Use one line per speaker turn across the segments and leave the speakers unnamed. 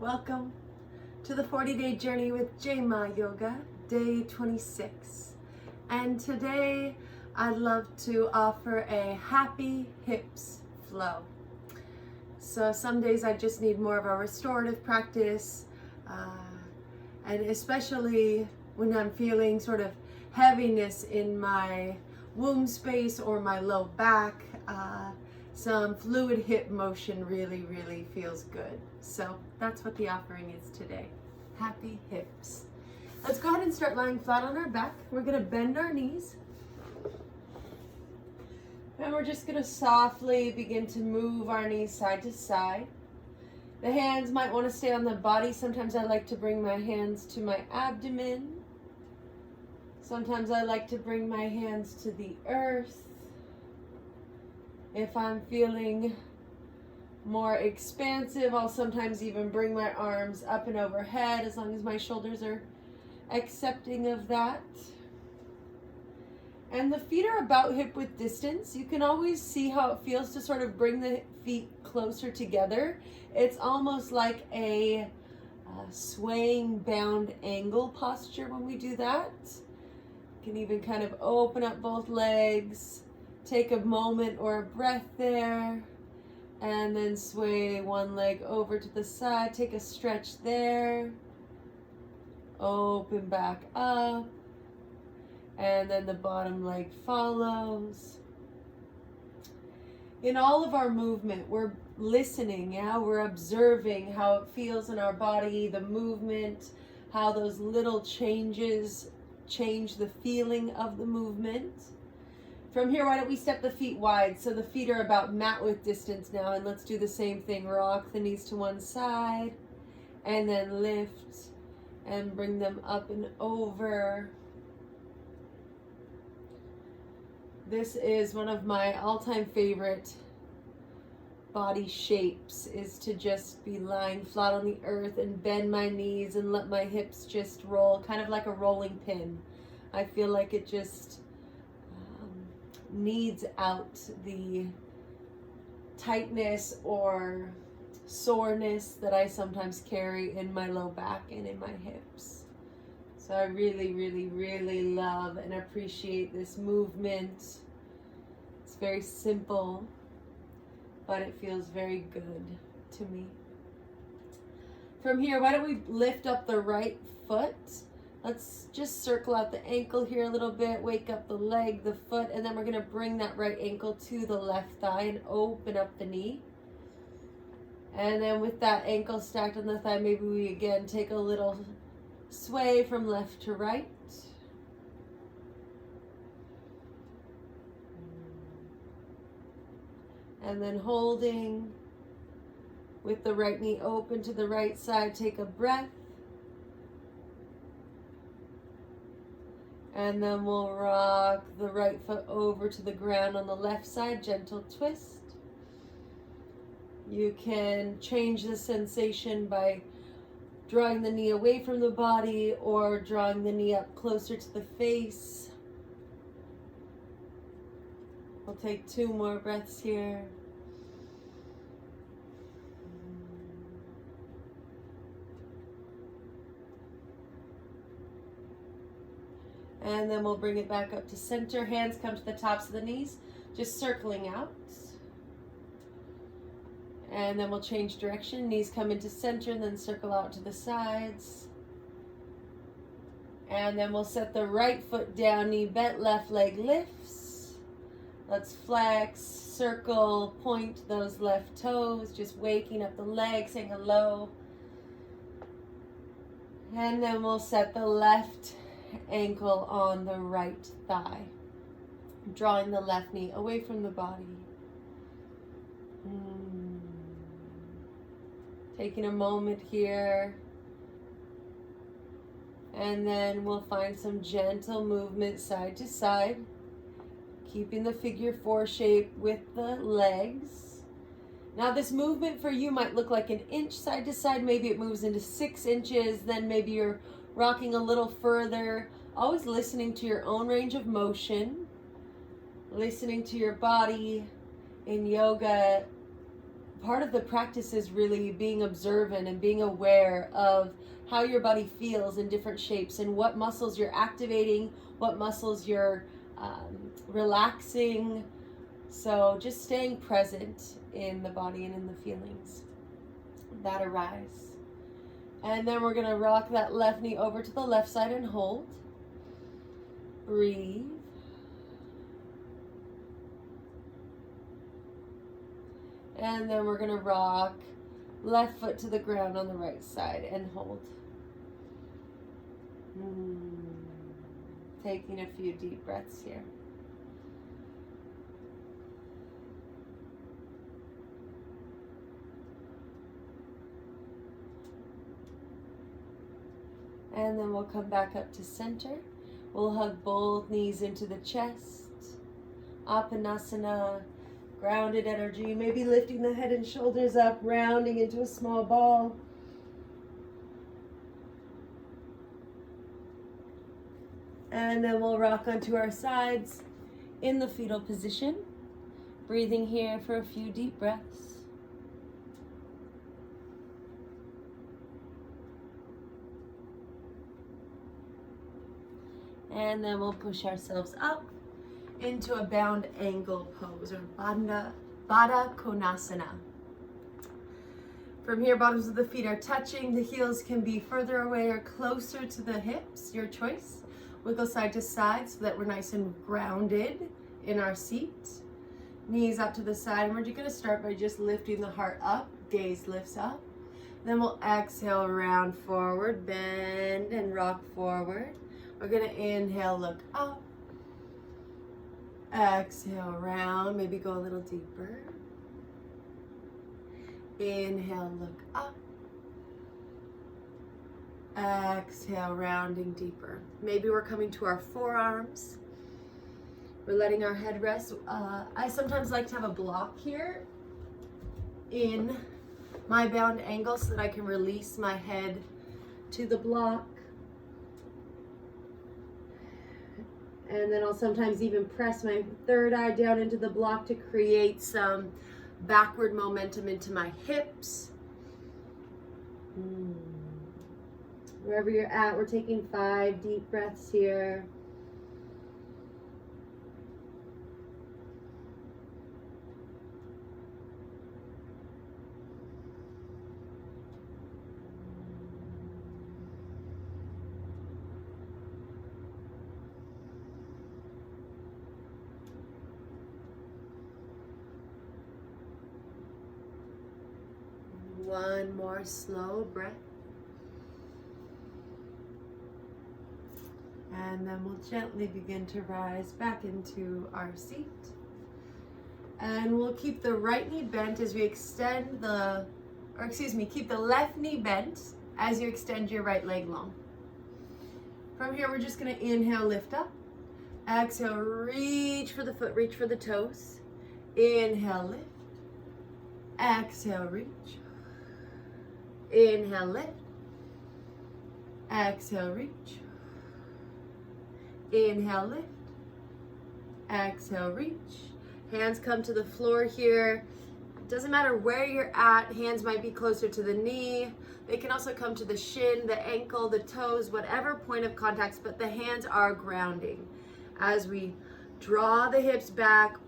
Welcome to the 40-day journey with Jema Yoga, day 26. And today I'd love to offer a happy hips flow. So some days I just need more of a restorative practice, and especially when I'm feeling sort of heaviness in my womb space or my low back, some fluid hip motion really feels good. So that's what the offering is today. Happy hips. Let's go ahead and start lying flat on our back. We're going to bend our knees. And we're just going to softly begin to move our knees side to side. The hands might want to stay on the body. Sometimes I like to bring my hands to my abdomen. Sometimes I like to bring my hands to the earth. If I'm feeling more expansive, I'll sometimes even bring my arms up and overhead as long as my shoulders are accepting of that. And the feet are about hip width distance. You can always see how it feels to sort of bring the feet closer together. It's almost like a swaying bound angle posture when we do that. You can even kind of open up both legs. Take a moment or a breath there, and then sway one leg over to the side. Take a stretch there. Open back up. And then the bottom leg follows. In all of our movement, we're listening, we're observing how it feels in our body, the movement, how those little changes change the feeling of the movement. From here, why don't we step the feet wide so the feet are about mat width distance now, and let's do the same thing. Rock the knees to one side and then lift and bring them up and over. This is one of my all-time favorite body shapes, is to just be lying flat on the earth and bend my knees and let my hips just roll, kind of like a rolling pin. I feel like it just needs out the tightness or soreness that I sometimes carry in my low back and in my hips. So I really love and appreciate this movement. It's very simple, but it feels very good to me. From here, why don't we lift up the right foot? Let's just circle out the ankle here a little bit, wake up the leg, the foot, and then we're going to bring that right ankle to the left thigh and open up the knee. And then with that ankle stacked on the thigh, maybe we again take a little sway from left to right. And then holding with the right knee open to the right side, take a breath. And then we'll rock the right foot over to the ground on the left side, gentle twist. You can change the sensation by drawing the knee away from the body or drawing the knee up closer to the face. We'll take 2 more breaths here. And then we'll bring it back up to center. Hands come to the tops of the knees, just circling out. And then we'll change direction. Knees come into center and then circle out to the sides. And then we'll set the right foot down, knee bent, left leg lifts. Let's flex, circle, point those left toes, just waking up the legs, saying hello. And then we'll set the left ankle on the right thigh, drawing the left knee away from the body. Taking a moment here, and then we'll find some gentle movement side to side, keeping the figure 4 shape with the legs. Now this movement for you might look like an inch side to side. Maybe it moves into 6 inches, then maybe you're rocking a little further. Always listening to your own range of motion, listening to your body. In yoga, part of the practice is really being observant and being aware of how your body feels in different shapes and what muscles you're activating, what muscles you're relaxing. So just staying present in the body and in the feelings that arise. And then we're going to rock that left knee over to the left side and hold. Breathe. And then we're going to rock left foot to the ground on the right side and hold. Taking a few deep breaths here. And then we'll come back up to center. We'll hug both knees into the chest. Apanasana, grounded energy. Maybe lifting the head and shoulders up, rounding into a small ball. And then we'll rock onto our sides in the fetal position. Breathing here for a few deep breaths. And then we'll push ourselves up into a bound angle pose, or Baddha Konasana. From here, bottoms of the feet are touching. The heels can be further away or closer to the hips, your choice. Wiggle side to side so that we're nice and grounded in our seat. Knees out to the side, and we're just gonna start by just lifting the heart up. Gaze lifts up. Then we'll exhale, round forward, bend and rock forward. We're gonna inhale, look up. Exhale, round, maybe go a little deeper. Inhale, look up. Exhale, rounding deeper. Maybe we're coming to our forearms. We're letting our head rest. I sometimes like to have a block here in my bound angle so that I can release my head to the block. And then I'll sometimes even press my third eye down into the block to create some backward momentum into my hips. Wherever you're at, we're taking 5 deep breaths here. One more slow breath. And then we'll gently begin to rise back into our seat. And we'll keep the right knee bent as we extend keep the left knee bent as you extend your right leg long. From here, we're just gonna inhale, lift up. Exhale, reach for the foot, reach for the toes. Inhale, lift. Exhale, reach. Inhale, lift. Exhale, reach. Inhale, lift. Exhale, reach. Hands come to the floor here. Doesn't matter where you're at. Hands might be closer to the knee. They can also come to the shin, the ankle, the toes, whatever point of contact, but the hands are grounding. As we draw the hips back,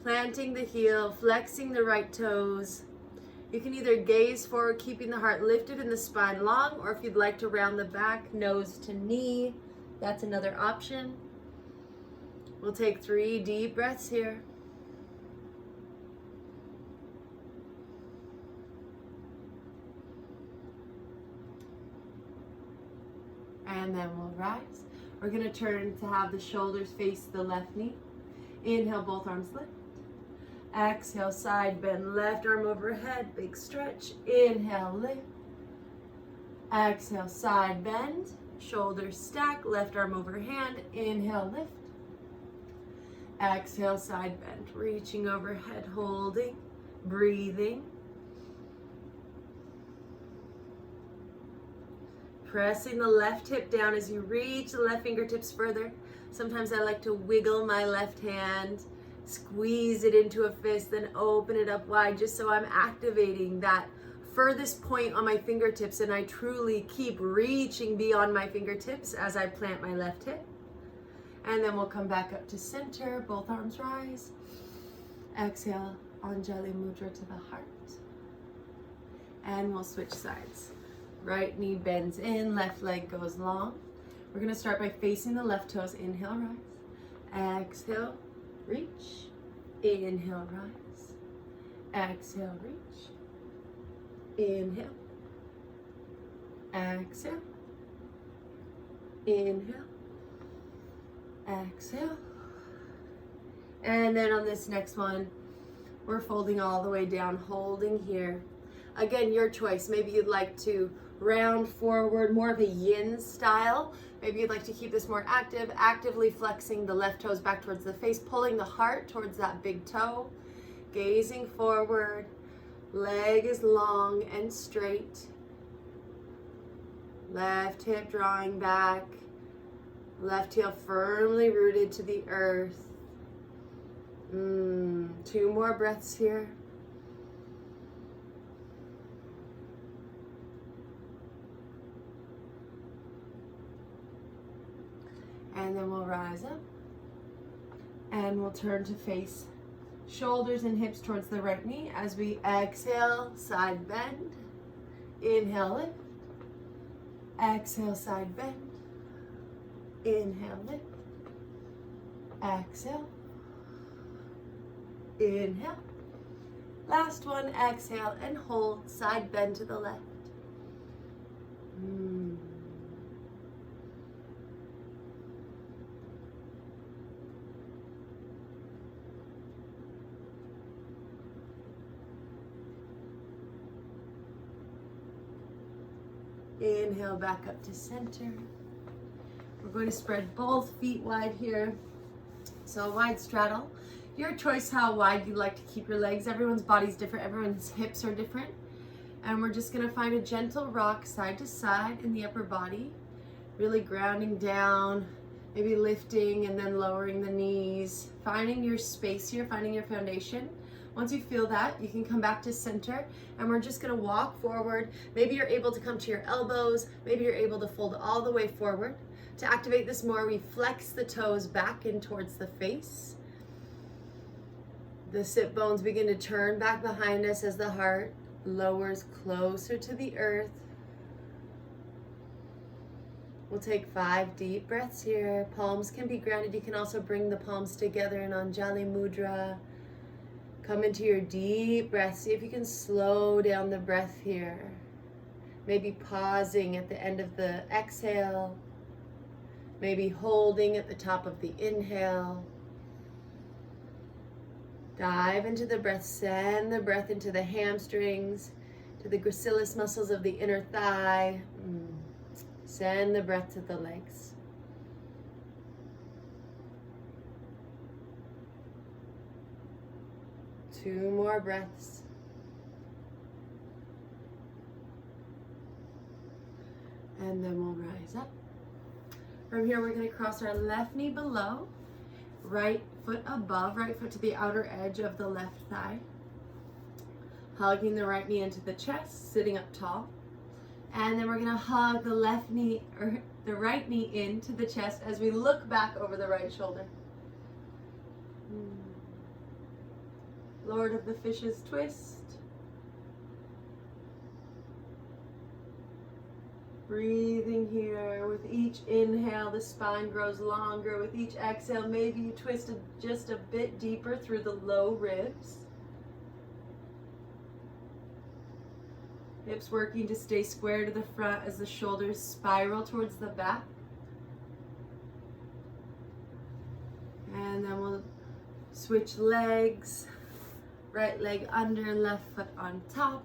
planting the heel, flexing the right toes. You can either gaze forward, keeping the heart lifted and the spine long, or if you'd like to round the back, nose to knee, that's another option. We'll take 3 deep breaths here. And then we'll rise. We're gonna turn to have the shoulders face the left knee. Inhale, both arms lift. Exhale, side bend, left arm overhead, big stretch. Inhale, lift. Exhale, side bend, shoulders stack, left arm over hand. Inhale, lift. Exhale, side bend, reaching overhead, holding, breathing. Pressing the left hip down as you reach the left fingertips further. Sometimes I like to wiggle my left hand Squeeze it into a fist, then open it up wide, just so I'm activating that furthest point on my fingertips, and I truly keep reaching beyond my fingertips as I plant my left hip. And then we'll come back up to center, both arms rise. Exhale, Anjali Mudra to the heart. And we'll switch sides. Right knee bends in, left leg goes long. We're gonna start by facing the left toes. Inhale, rise. Exhale, reach. Inhale, rise. Exhale, reach. Inhale. Exhale. Inhale. Exhale. And then on this next one, we're folding all the way down, holding here. Again, your choice. Maybe you'd like to round forward, more of a yin style. Maybe you'd like to keep this more active, actively flexing the left toes back towards the face, pulling the heart towards that big toe, gazing forward. Leg is long and straight. Left hip drawing back. Left heel firmly rooted to the earth. 2 more breaths here. And then we'll rise up. And we'll turn to face shoulders and hips towards the right knee as we exhale, side bend. Inhale, lift. Exhale, side bend. Inhale, lift. Exhale. Inhale. Last one, exhale and hold, side bend to the left. Inhale, back up to center. We're going to spread both feet wide here. So a wide straddle. Your choice how wide you like to keep your legs. Everyone's body's different. Everyone's hips are different. And we're just going to find a gentle rock side to side in the upper body. Really grounding down, maybe lifting and then lowering the knees. Finding your space here, finding your foundation. Once you feel that, you can come back to center, and we're just gonna walk forward. Maybe you're able to come to your elbows. Maybe you're able to fold all the way forward. To activate this more, we flex the toes back in towards the face. The sit bones begin to turn back behind us as the heart lowers closer to the earth. We'll take 5 deep breaths here. Palms can be grounded. You can also bring the palms together in Anjali Mudra. Come into your deep breath. See if you can slow down the breath here. Maybe pausing at the end of the exhale. Maybe holding at the top of the inhale. Dive into the breath. Send the breath into the hamstrings, to the gracilis muscles of the inner thigh. Send the breath to the legs. Two more breaths. And then we'll rise up. From here, we're going to cross our left knee below, right foot above, right foot to the outer edge of the left thigh. Hugging the right knee into the chest, sitting up tall. And then we're going to hug the left knee, or the right knee into the chest as we look back over the right shoulder. Lord of the Fishes twist. Breathing here. With each inhale, the spine grows longer. With each exhale, maybe you twist just a bit deeper through the low ribs. Hips working to stay square to the front as the shoulders spiral towards the back. And then we'll switch legs. Right leg under, left foot on top.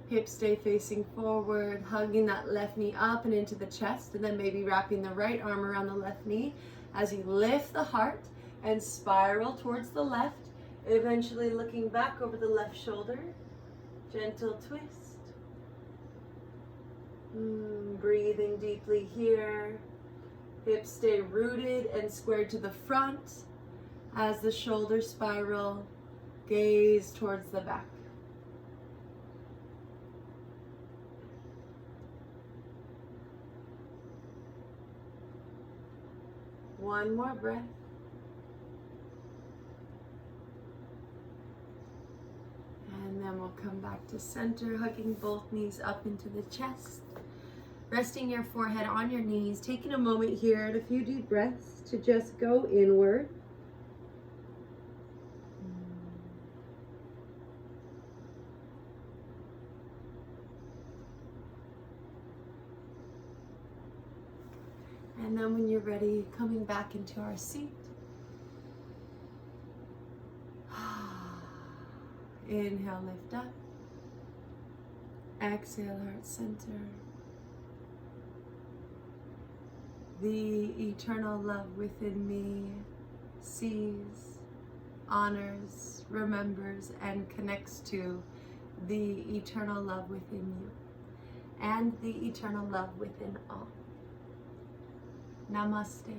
Hips stay facing forward, hugging that left knee up and into the chest, and then maybe wrapping the right arm around the left knee as you lift the heart and spiral towards the left, eventually looking back over the left shoulder. Gentle twist. Breathing deeply here. Hips stay rooted and squared to the front As the shoulders spiral, gaze towards the back. One more breath. And then we'll come back to center, hugging both knees up into the chest. Resting your forehead on your knees, taking a moment here and a few deep breaths to just go inward. And then when you're ready, coming back into our seat. Inhale, lift up. Exhale, heart center. The eternal love within me sees, honors, remembers, and connects to the eternal love within you and the eternal love within all. Namaste.